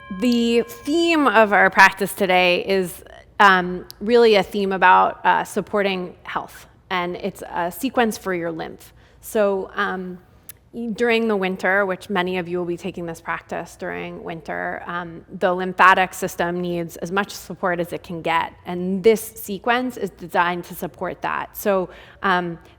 The theme of our practice today is really a theme about supporting health, and it's a sequence for your lymph. So during the winter, which many of you will be taking this practice during winter, the lymphatic system needs as much support as it can get, and this sequence is designed to support that. So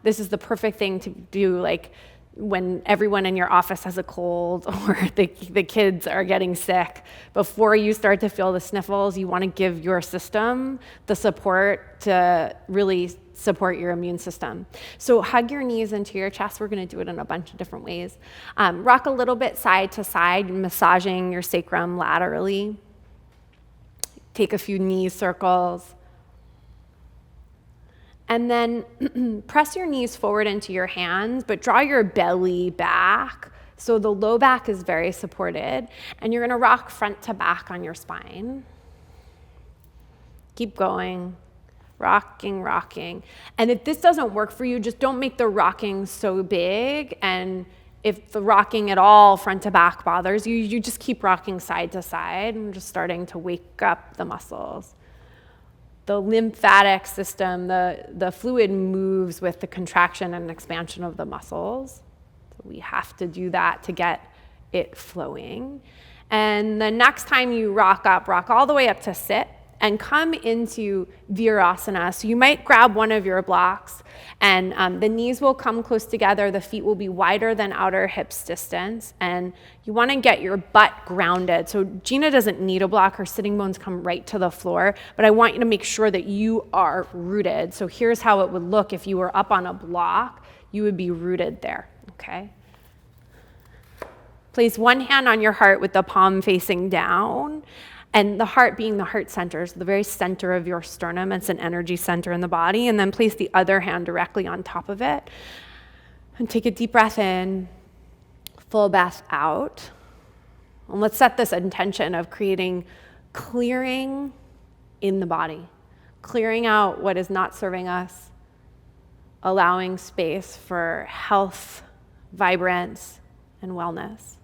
this is the perfect thing to do, like when everyone in your office has a cold or the kids are getting sick. Before you start to feel the sniffles, you want to give your system the support to really support your immune system. So hug your knees into your chest. We're going to do it in a bunch of different ways. Rock a little bit side to side, massaging your sacrum laterally. Take a few knee circles. And then press your knees forward into your hands, but draw your belly back so the low back is very supported. And you're going to rock front to back on your spine. Keep going. Rocking, rocking. And if this doesn't work for you, just don't make the rocking so big. And if the rocking at all front to back bothers you, you just keep rocking side to side and just starting to wake up the muscles. The lymphatic system, the fluid moves with the contraction and expansion of the muscles. So we have to do that to get it flowing. And the next time you rock up, rock all the way up to sit and come into Virasana. So you might grab one of your blocks and the knees will come close together. The feet will be wider than outer hips distance. And you want to get your butt grounded. So Gina doesn't need a block. Her sitting bones come right to the floor. But I want you to make sure that you are rooted. So here's how it would look if you were up on a block. You would be rooted there, okay? Place one hand on your heart with the palm facing down. And the heart being the heart center, so the very center of your sternum. It's an energy center in the body. And then place the other hand directly on top of it. And take a deep breath in, full breath out. And let's set this intention of creating clearing in the body. Clearing out what is not serving us. Allowing space for health, vibrance, and wellness.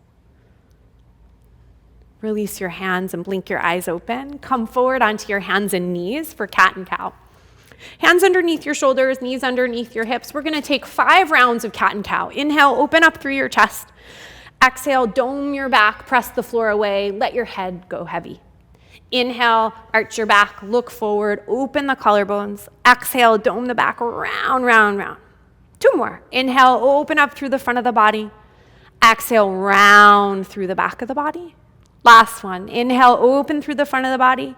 Release your hands and blink your eyes open. Come forward onto your hands and knees for cat and cow. Hands underneath your shoulders, knees underneath your hips. We're going to take 5 rounds of cat and cow. Inhale, open up through your chest. Exhale, dome your back, press the floor away, let your head go heavy. Inhale, arch your back, look forward, open the collarbones. Exhale, dome the back, round, round, round. 2 more. Inhale, open up through the front of the body. Exhale, round through the back of the body. Last one. Inhale, open through the front of the body.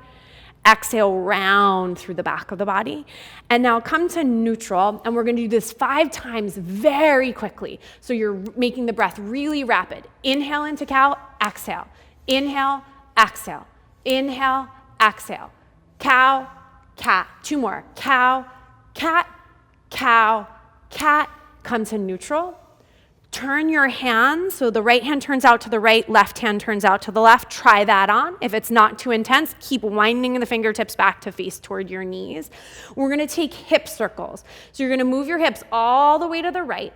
Exhale, round through the back of the body. And now come to neutral, and we're going to do this 5 times very quickly. So you're making the breath really rapid. Inhale into cow, exhale. Inhale, exhale. Inhale, exhale. Cow, cat. 2 more. Cow, cat, cow, cat. Come to neutral. Turn your hands, so the right hand turns out to the right, left hand turns out to the left. Try that on. If it's not too intense, keep winding the fingertips back to face toward your knees. We're going to take hip circles. So you're going to move your hips all the way to the right,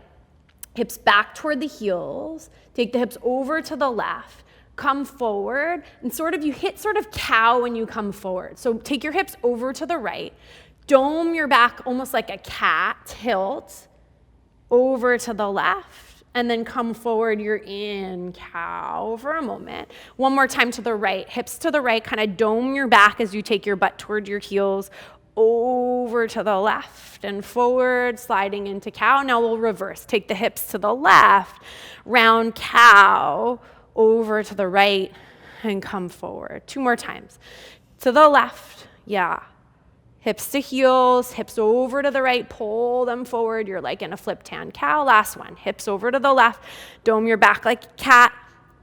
hips back toward the heels. Take the hips over to the left. Come forward, and you hit sort of cow when you come forward. So take your hips over to the right, dome your back almost like a cat, tilt over to the left. And then come forward, you're in cow for a moment. One more time to the right, hips to the right, kind of dome your back as you take your butt toward your heels, over to the left and forward, sliding into cow. Now we'll reverse. Take the hips to the left, round cow, over to the right, and come forward. 2 more times. To the left, yeah. Hips to heels, hips over to the right, pull them forward. You're like in a flipped hand cow. Last one, hips over to the left, dome your back like a cat.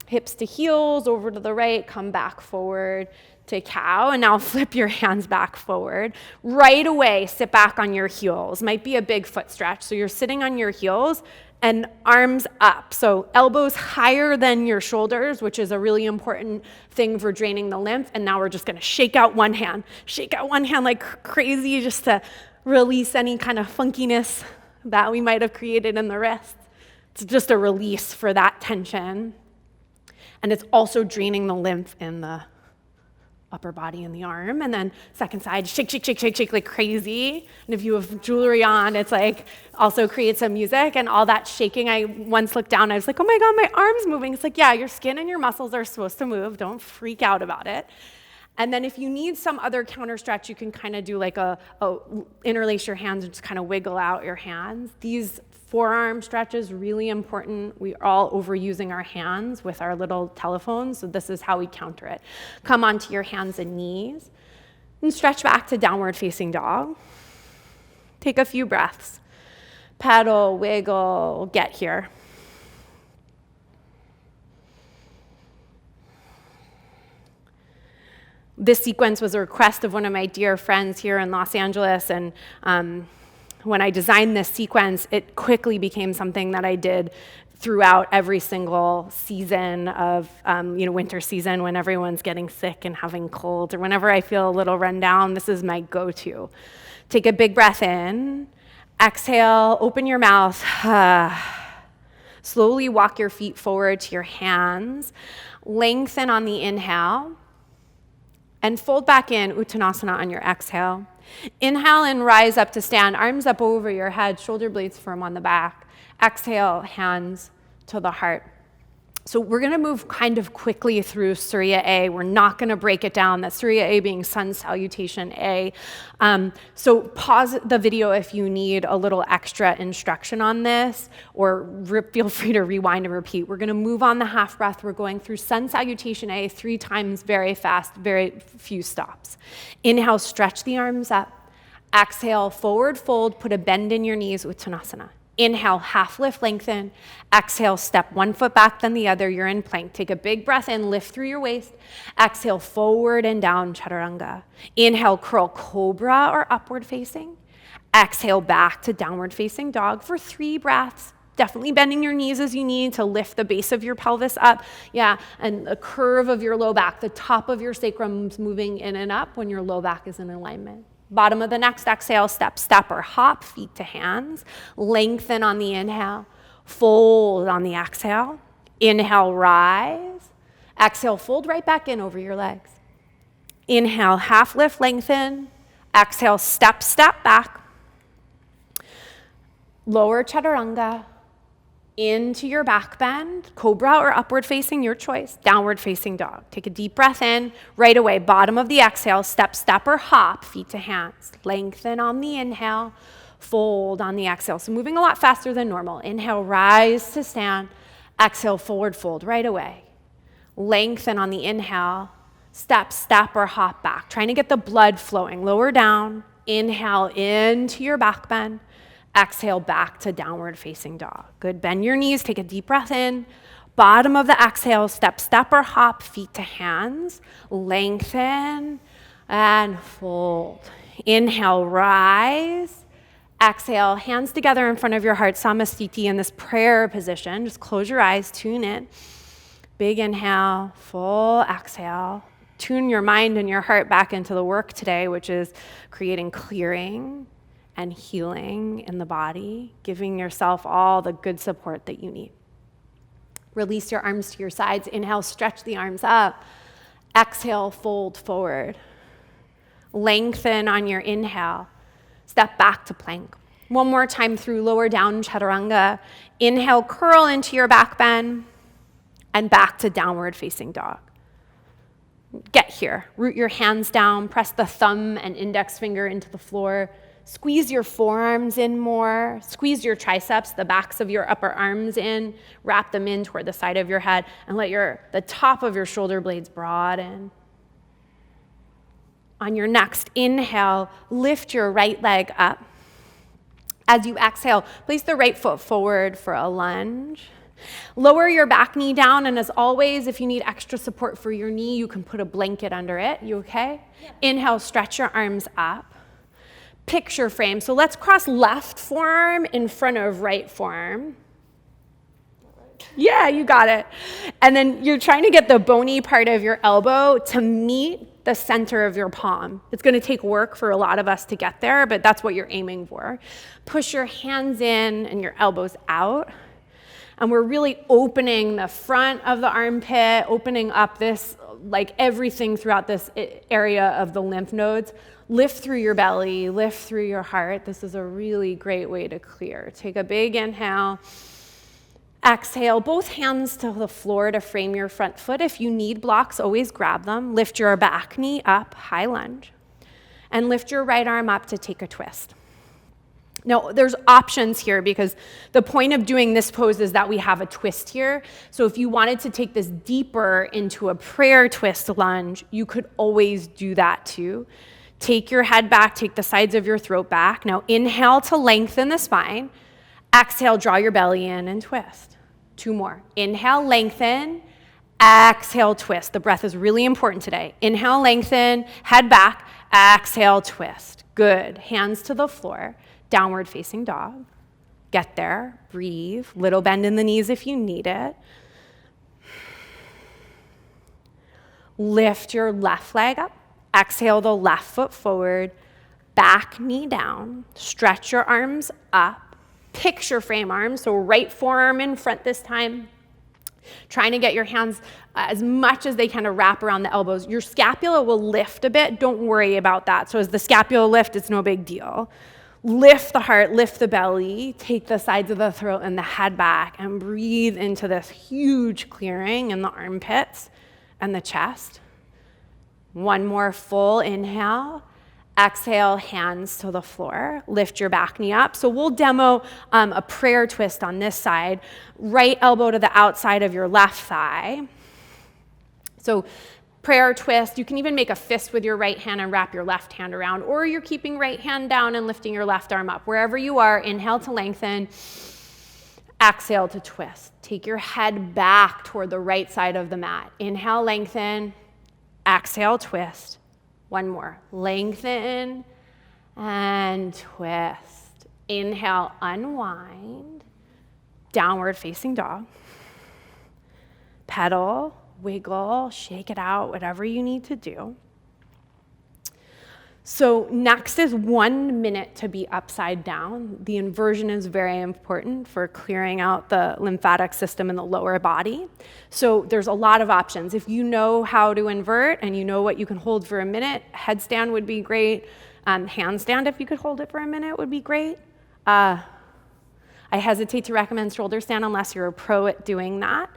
Hips to heels, over to the right, come back forward to cow. And now flip your hands back forward. Right away, sit back on your heels. Might be a big foot stretch. So you're sitting on your heels and arms up. So elbows higher than your shoulders, which is a really important thing for draining the lymph. And now we're just gonna shake out one hand. Shake out one hand like crazy just to release any kind of funkiness that we might have created in the wrist. It's just a release for that tension. And it's also draining the lymph in the upper body and the arm. And then second side, shake, shake, shake, shake, shake like crazy. And if you have jewelry on, it's like also creates some music and all that shaking. I once looked down, I was like, oh my God, my arm's moving. It's like, yeah, your skin and your muscles are supposed to move. Don't freak out about it. And then if you need some other counter stretch, you can kind of do like a interlace your hands and just kind of wiggle out your hands. These forearm stretches, really important. We are all overusing our hands with our little telephones, so this is how we counter it. Come onto your hands and knees and stretch back to downward facing dog. Take a few breaths. Pedal, wiggle, get here. This sequence was a request of one of my dear friends here in Los Angeles, and when I designed this sequence, it quickly became something that I did throughout every single season of, winter season when everyone's getting sick and having colds, or whenever I feel a little run down, this is my go-to. Take a big breath in, exhale, open your mouth, slowly walk your feet forward to your hands, lengthen on the inhale, and fold back in, Uttanasana on your exhale. Inhale and rise up to stand, arms up over your head, shoulder blades firm on the back. Exhale, hands to the heart. So we're gonna move kind of quickly through Surya A. We're not gonna break it down, that Surya A being sun salutation A. So pause the video if you need a little extra instruction on this, or feel free to rewind and repeat. We're gonna move on the half breath. We're going through sun salutation A 3 times, very fast, very few stops. Inhale, stretch the arms up. Exhale, forward fold, put a bend in your knees, Uttanasana. Inhale, half lift, lengthen. Exhale, step one foot back, then the other. You're in plank. Take a big breath in, lift through your waist. Exhale, forward and down, chaturanga. Inhale, curl cobra or upward facing. Exhale, back to downward facing dog for 3 breaths. Definitely bending your knees as you need to lift the base of your pelvis up. Yeah, and the curve of your low back, the top of your sacrum's moving in and up when your low back is in alignment. Bottom of the next exhale, step, step, or hop, feet to hands. Lengthen on the inhale, fold on the exhale. Inhale, rise. Exhale, fold right back in over your legs. Inhale, half lift, lengthen. Exhale, step, step back. Lower chaturanga. Into your back bend, cobra or upward facing, your choice, downward facing dog. Take a deep breath in, right away, bottom of the exhale, step, step, or hop, feet to hands. Lengthen on the inhale, fold on the exhale. So moving a lot faster than normal. Inhale, rise to stand. Exhale, forward fold right away. Lengthen on the inhale, step, step, or hop back. Trying to get the blood flowing. Lower down, inhale into your back bend. Exhale, back to downward facing dog. Good, bend your knees, take a deep breath in. Bottom of the exhale, step, step, or hop, feet to hands. Lengthen and fold. Inhale, rise. Exhale, hands together in front of your heart, Samastiti in this prayer position. Just close your eyes, tune in. Big inhale, full exhale. Tune your mind and your heart back into the work today, which is creating clearing and healing in the body, giving yourself all the good support that you need. Release your arms to your sides. Inhale, stretch the arms up. Exhale, fold forward. Lengthen on your inhale. Step back to plank. One more time through lower down chaturanga. Inhale, curl into your back bend and back to downward facing dog. Get here. Root your hands down. Press the thumb and index finger into the floor. Squeeze your forearms in more. Squeeze your triceps, the backs of your upper arms in. Wrap them in toward the side of your head and let the top of your shoulder blades broaden. On your next inhale, lift your right leg up. As you exhale, place the right foot forward for a lunge. Lower your back knee down, and as always, if you need extra support for your knee, you can put a blanket under it. You okay? Yeah. Inhale, stretch your arms up. Picture frame. So let's cross left forearm in front of right forearm. Yeah, you got it. And then you're trying to get the bony part of your elbow to meet the center of your palm. It's going to take work for a lot of us to get there, but that's what you're aiming for. Push your hands in and your elbows out. And we're really opening the front of the armpit, opening up this, like everything throughout this area of the lymph nodes. Lift through your belly, lift through your heart. This is a really great way to clear. Take a big inhale. Exhale, both hands to the floor to frame your front foot. If you need blocks, always grab them. Lift your back knee up, high lunge. And lift your right arm up to take a twist. Now, there's options here because the point of doing this pose is that we have a twist here. So if you wanted to take this deeper into a prayer twist lunge, you could always do that too. Take your head back, take the sides of your throat back. Now, inhale to lengthen the spine. Exhale, draw your belly in and twist. 2 more. Inhale, lengthen. Exhale, twist. The breath is really important today. Inhale, lengthen, head back. Exhale, twist. Good. Hands to the floor. Downward facing dog. Get there. Breathe. Little bend in the knees if you need it. Lift your left leg up. Exhale the left foot forward. Back knee down. Stretch your arms up. Picture frame arms, so right forearm in front this time. Trying to get your hands as much as they can to wrap around the elbows. Your scapula will lift a bit. Don't worry about that. So as the scapula lift, it's no big deal. Lift the heart, lift the belly, take the sides of the throat and the head back, and breathe into this huge clearing in the armpits and the chest. 1 more full inhale. Exhale, hands to the floor. Lift your back knee up. So we'll demo a prayer twist on this side. Right elbow to the outside of your left thigh. So prayer twist. You can even make a fist with your right hand and wrap your left hand around, or you're keeping right hand down and lifting your left arm up. Wherever you are, inhale to lengthen. Exhale to twist. Take your head back toward the right side of the mat. Inhale, lengthen. Exhale, twist. 1 more. Lengthen and twist. Inhale, unwind. Downward facing dog. Pedal, wiggle, shake it out, whatever you need to do. So next is 1 minute to be upside down. The inversion is very important for clearing out the lymphatic system in the lower body. So there's a lot of options. If you know how to invert and you know what you can hold for a minute, headstand would be great. Handstand, if you could hold it for a minute, would be great. I hesitate to recommend shoulder stand unless you're a pro at doing that.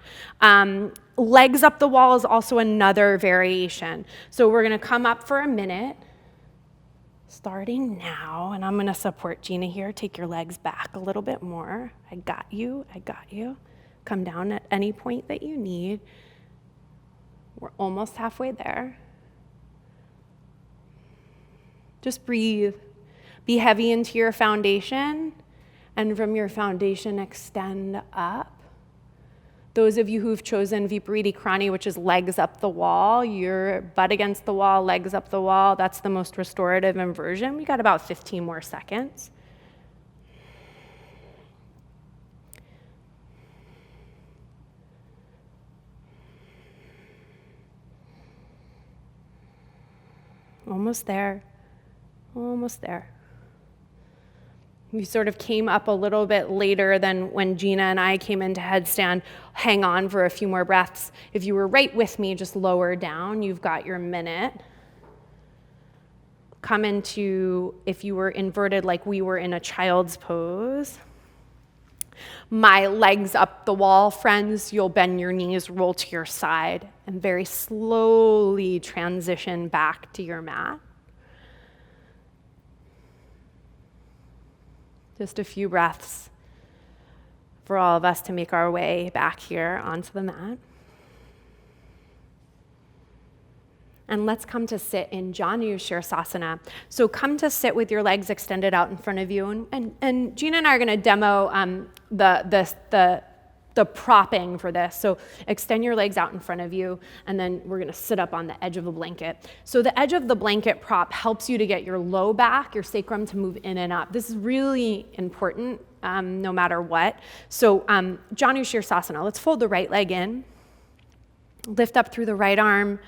Legs up the wall is also another variation. So we're gonna come up for a minute. Starting now, and I'm gonna support Gina here. Take your legs back a little bit more. I got you, I got you. Come down at any point that you need. We're almost halfway there. Just breathe. Be heavy into your foundation, and from your foundation, extend up. Those of you who've chosen Viparita Krani, which is legs up the wall, your butt against the wall, legs up the wall, that's the most restorative inversion. We got about 15 more seconds. Almost there, almost there. We sort of came up a little bit later than when Gina and I came into headstand. Hang on for a few more breaths. If you were right with me, just lower down. You've got your minute. Come into, if you were inverted like we were in a child's pose. My legs up the wall, friends. You'll bend your knees, roll to your side, and very slowly transition back to your mat. Just a few breaths for all of us to make our way back here onto the mat. And let's come to sit in Janu Shirsasana. So come to sit with your legs extended out in front of you. And Gina and I are going to demo the propping for this. So extend your legs out in front of you, and then we're going to sit up on the edge of a blanket. So the edge of the blanket prop helps you to get your low back, your sacrum to move in and up. This is really important no matter what. So Janu Shirsasana, let's fold the right leg in, lift up through the right arm,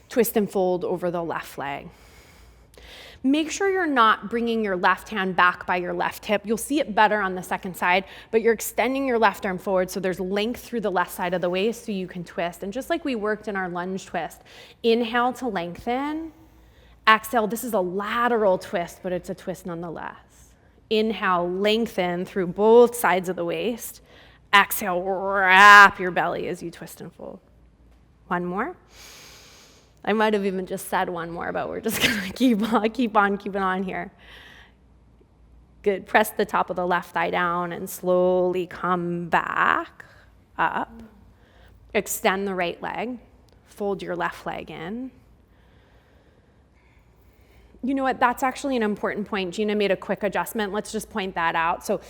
twist and fold over the left leg. Make sure you're not bringing your left hand back by your left hip. You'll see it better on the second side, but you're extending your left arm forward so there's length through the left side of the waist so you can twist. And just like we worked in our lunge twist, inhale to lengthen. Exhale, this is a lateral twist, but it's a twist nonetheless. Inhale, lengthen through both sides of the waist. Exhale, wrap your belly as you twist and fold. One more. I might have even just said one more, but we're just gonna keep on here. Good, press the top of the left thigh down and slowly come back up. Extend the right leg, fold your left leg in. You know what, that's actually an important point. Gina made a quick adjustment. Let's just point that out. So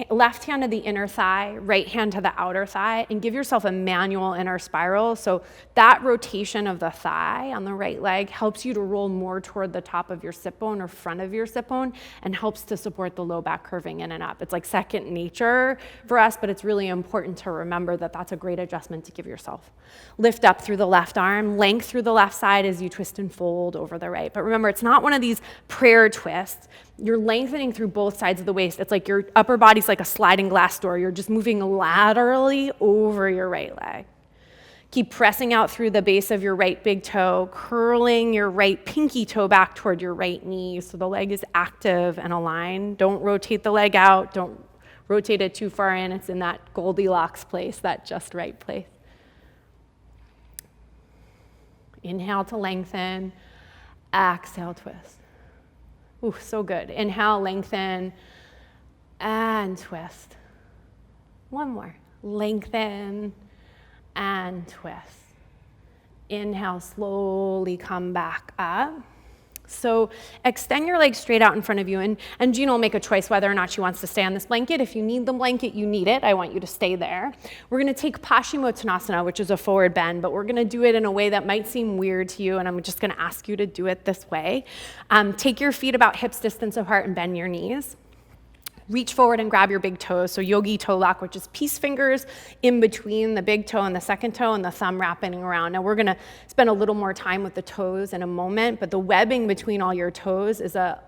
left hand to the inner thigh, right hand to the outer thigh, and give yourself a manual inner spiral. So that rotation of the thigh on the right leg helps you to roll more toward the top of your sit bone or front of your sit bone and helps to support the low back curving in and up. It's like second nature for us, but it's really important to remember that that's a great adjustment to give yourself. Lift up through the left arm, length through the left side as you twist and fold over the right. But remember, it's not one of these prayer twists. You're lengthening through both sides of the waist. It's like your upper body's like a sliding glass door. You're just moving laterally over your right leg. Keep pressing out through the base of your right big toe, curling your right pinky toe back toward your right knee so the leg is active and aligned. Don't rotate the leg out. Don't rotate it too far in. It's in that Goldilocks place, that just right place. Inhale to lengthen. Exhale, twist. Ooh, so good. Inhale, lengthen, and twist. One more. Lengthen and twist. Inhale, slowly come back up. So extend your legs straight out in front of you, and Gina will make a choice whether or not she wants to stay on this blanket. If you need the blanket, you need it. I want you to stay there. We're gonna take Paschimottanasana, which is a forward bend, but we're gonna do it in a way that might seem weird to you, and I'm just gonna ask you to do it this way. Take your feet about hips distance apart and bend your knees. Reach forward and grab your big toes. So yogi toe lock, which is peace fingers in between the big toe and the second toe and the thumb wrapping around. Now we're gonna spend a little more time with the toes in a moment, but the webbing between all your toes is a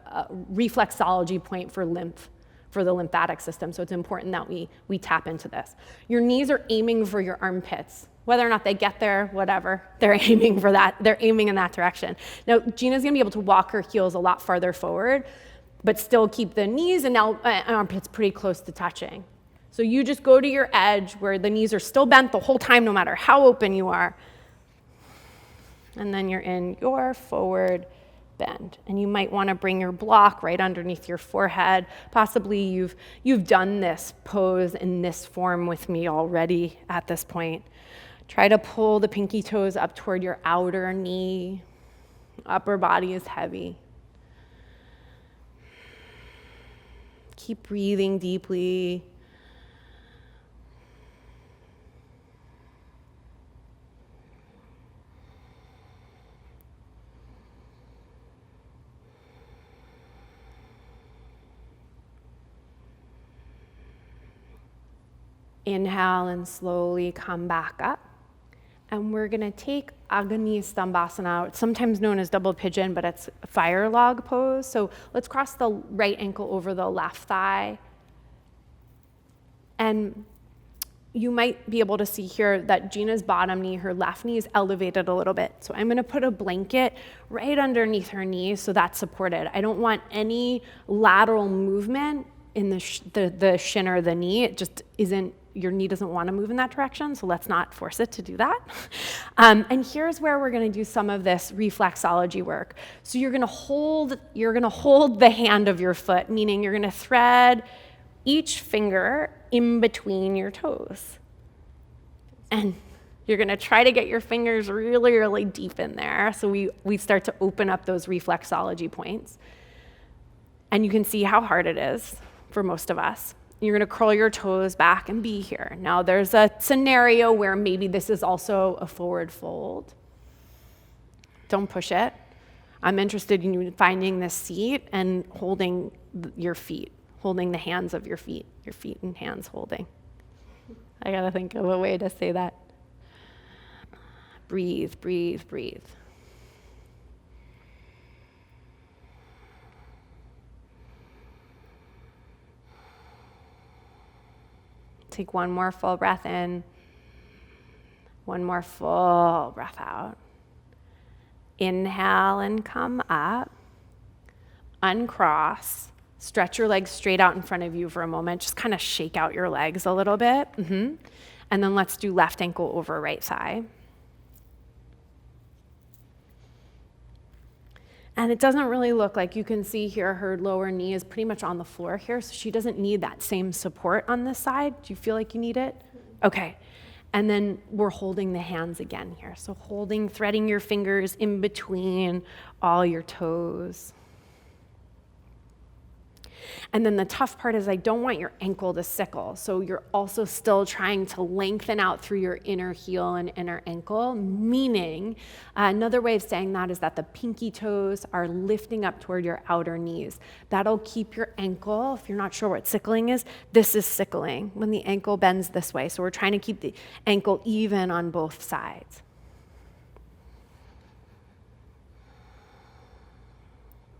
reflexology point for the lymphatic system. So it's important that we tap into this. Your knees are aiming for your armpits. Whether or not they get there, whatever, they're aiming for that. They're aiming in that direction. Now Gina's gonna be able to walk her heels a lot farther forward, but still keep the knees and armpits pretty close to touching. So you just go to your edge where the knees are still bent the whole time, no matter how open you are. And then you're in your forward bend. And you might want to bring your block right underneath your forehead. Possibly you've done this pose in this form with me already at this point. Try to pull the pinky toes up toward your outer knee. Upper body is heavy. Keep breathing deeply. Inhale and slowly come back up. And we're gonna take Agni Stambhasana, sometimes known as double pigeon, but it's a fire log pose. So let's cross the right ankle over the left thigh. And you might be able to see here that Gina's bottom knee, her left knee is elevated a little bit. So I'm gonna put a blanket right underneath her knee so that's supported. I don't want any lateral movement in the shin or the knee. It just isn't, your knee doesn't want to move in that direction, so let's not force it to do that. And here's where we're going to do some of this reflexology work. So you're going to hold the hand of your foot, meaning you're going to thread each finger in between your toes. And you're going to try to get your fingers really, really deep in there so we start to open up those reflexology points. And you can see how hard it is for most of us. You're gonna curl your toes back and be here. Now there's a scenario where maybe this is also a forward fold. Don't push it. I'm interested in you finding this seat and holding your feet, holding the hands of your feet and hands holding. I gotta think of a way to say that. Breathe, breathe, breathe. take one more full breath in, one more full breath out. Inhale and come up. Uncross. Stretch your legs straight out in front of you for a moment. Just kind of shake out your legs a little bit. And then let's do left ankle over right thigh. And it doesn't really look like, you can see here her lower knee is pretty much on the floor here, so she doesn't need that same support on this side. Do you feel like you need it? Okay. And then we're holding the hands again here. So holding, threading your fingers in between all your toes. And then the tough part is I don't want your ankle to sickle. So you're also still trying to lengthen out through your inner heel and inner ankle, meaning another way of saying that is that the pinky toes are lifting up toward your outer knees. That'll keep your ankle, if you're not sure what sickling is, this is sickling when the ankle bends this way. So we're trying to keep the ankle even on both sides.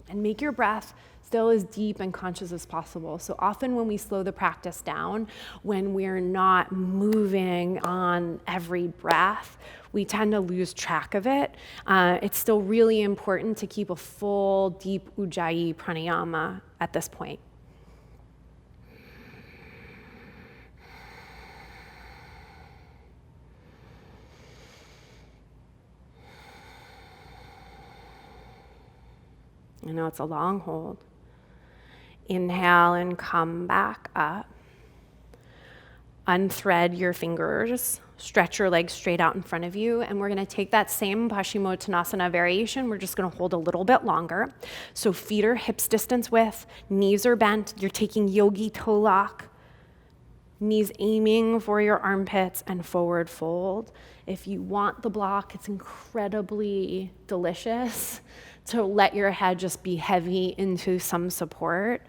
And make your breath still as deep and conscious as possible. So often when we slow the practice down, when we're not moving on every breath, we tend to lose track of it. It's still really important to keep a full, deep Ujjayi pranayama at this point. I know it's a long hold. Inhale and come back up. Unthread your fingers. Stretch your legs straight out in front of you. And we're going to take that same Paschimottanasana variation. We're just going to hold a little bit longer. So feet are hips distance width. Knees are bent. You're taking yogi toe lock. Knees aiming for your armpits and forward fold. If you want the block, it's incredibly delicious to let your head just be heavy into some support.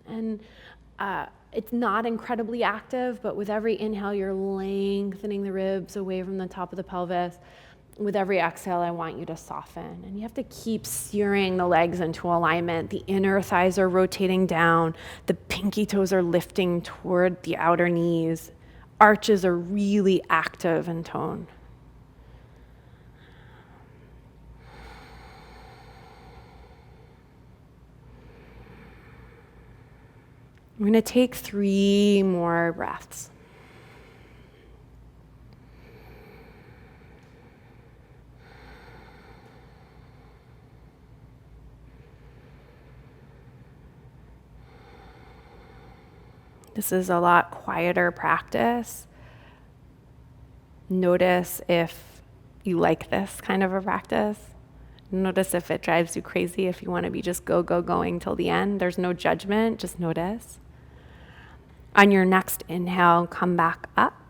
And it's not incredibly active, but with every inhale, you're lengthening the ribs away from the top of the pelvis. With every exhale, I want you to soften. And you have to keep steering the legs into alignment. The inner thighs are rotating down. The pinky toes are lifting toward the outer knees. Arches are really active in tone. We're going to take 3 more breaths. This is a lot quieter practice. Notice if you like this kind of a practice. Notice if it drives you crazy, if you want to be just going till the end. There's no judgment, just notice. On your next inhale, come back up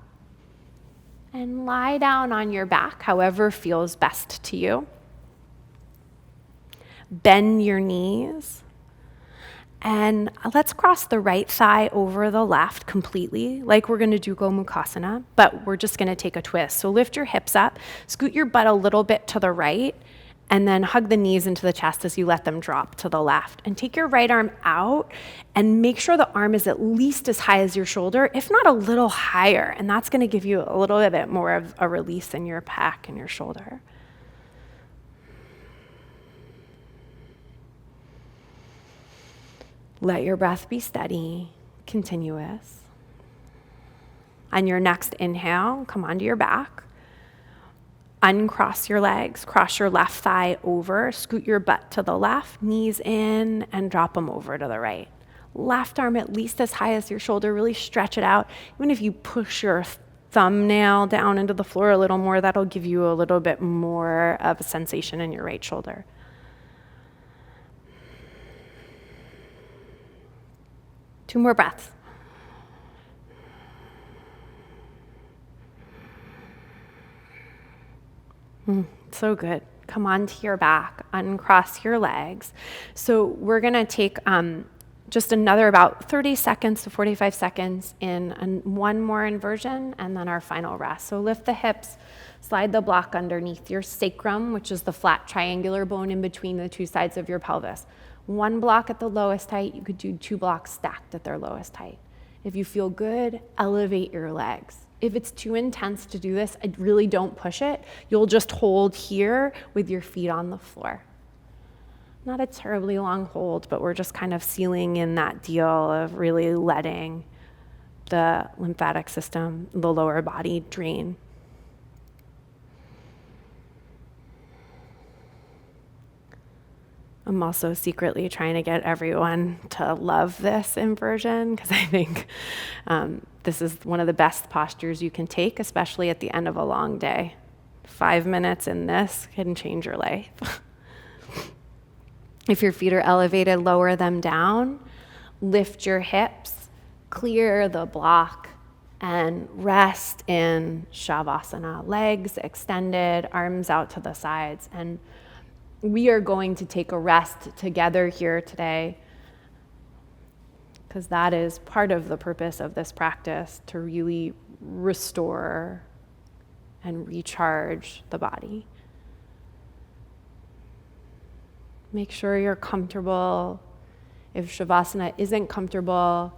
and lie down on your back, however feels best to you. Bend your knees. And let's cross the right thigh over the left completely, like we're going to do Gomukhasana, but we're just going to take a twist. So lift your hips up, scoot your butt a little bit to the right, and then hug the knees into the chest as you let them drop to the left. And take your right arm out and make sure the arm is at least as high as your shoulder, if not a little higher. And that's going to give you a little bit more of a release in your pec and your shoulder. Let your breath be steady, continuous. On your next inhale, come onto your back. Uncross your legs, cross your left thigh over, scoot your butt to the left, knees in, and drop them over to the right. Left arm at least as high as your shoulder, really stretch it out. Even if you push your thumbnail down into the floor a little more, that'll give you a little bit more of a sensation in your right shoulder. Two more breaths. So good. Come onto your back, uncross your legs. So we're gonna take just another about 30 seconds to 45 seconds in one more inversion and then our final rest. So lift the hips, slide the block underneath your sacrum, which is the flat triangular bone in between the two sides of your pelvis. 1 block at the lowest height. You could do 2 blocks stacked at their lowest height. If you feel good, elevate your legs. If it's too intense to do this, I really don't push it. You'll just hold here with your feet on the floor. Not a terribly long hold, but we're just kind of sealing in that deal of really letting the lymphatic system, the lower body, drain. I'm also secretly trying to get everyone to love this inversion because I think this is one of the best postures you can take, especially at the end of a long day. 5 minutes in this can change your life. If your feet are elevated, lower them down, lift your hips, clear the block, and rest in Shavasana. Legs extended, arms out to the sides, and we are going to take a rest together here today because that is part of the purpose of this practice, to really restore and recharge the body. Make sure you're comfortable. If Shavasana isn't comfortable,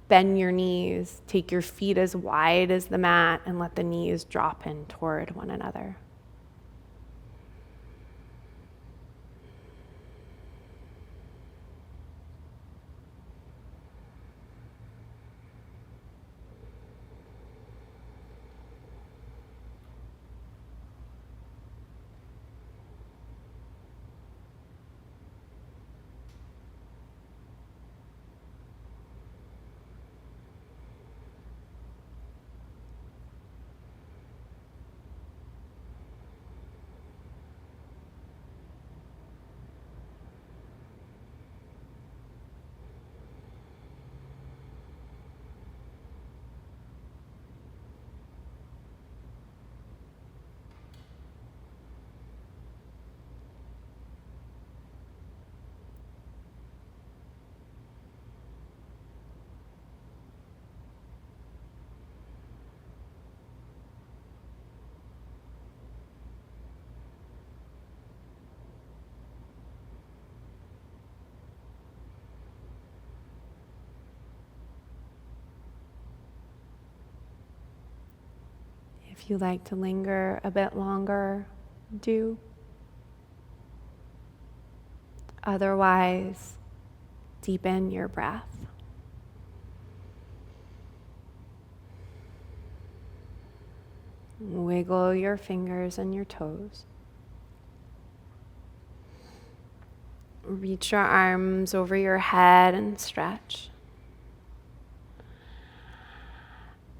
bend your knees, take your feet as wide as the mat, and let the knees drop in toward one another. If you like to linger a bit longer, do. Otherwise, deepen your breath. Wiggle your fingers and your toes. Reach your arms over your head and stretch.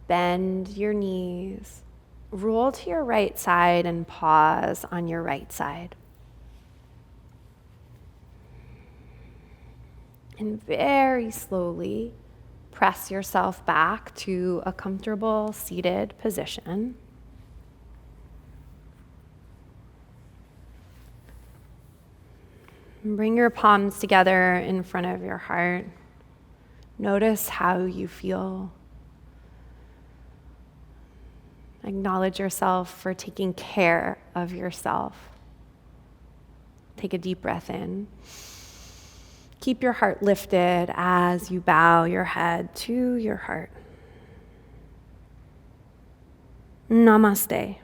Bend your knees. Roll to your right side and pause on your right side. And very slowly press yourself back to a comfortable seated position. Bring your palms together in front of your heart. Notice how you feel. Acknowledge yourself for taking care of yourself. Take a deep breath in. Keep your heart lifted as you bow your head to your heart. Namaste.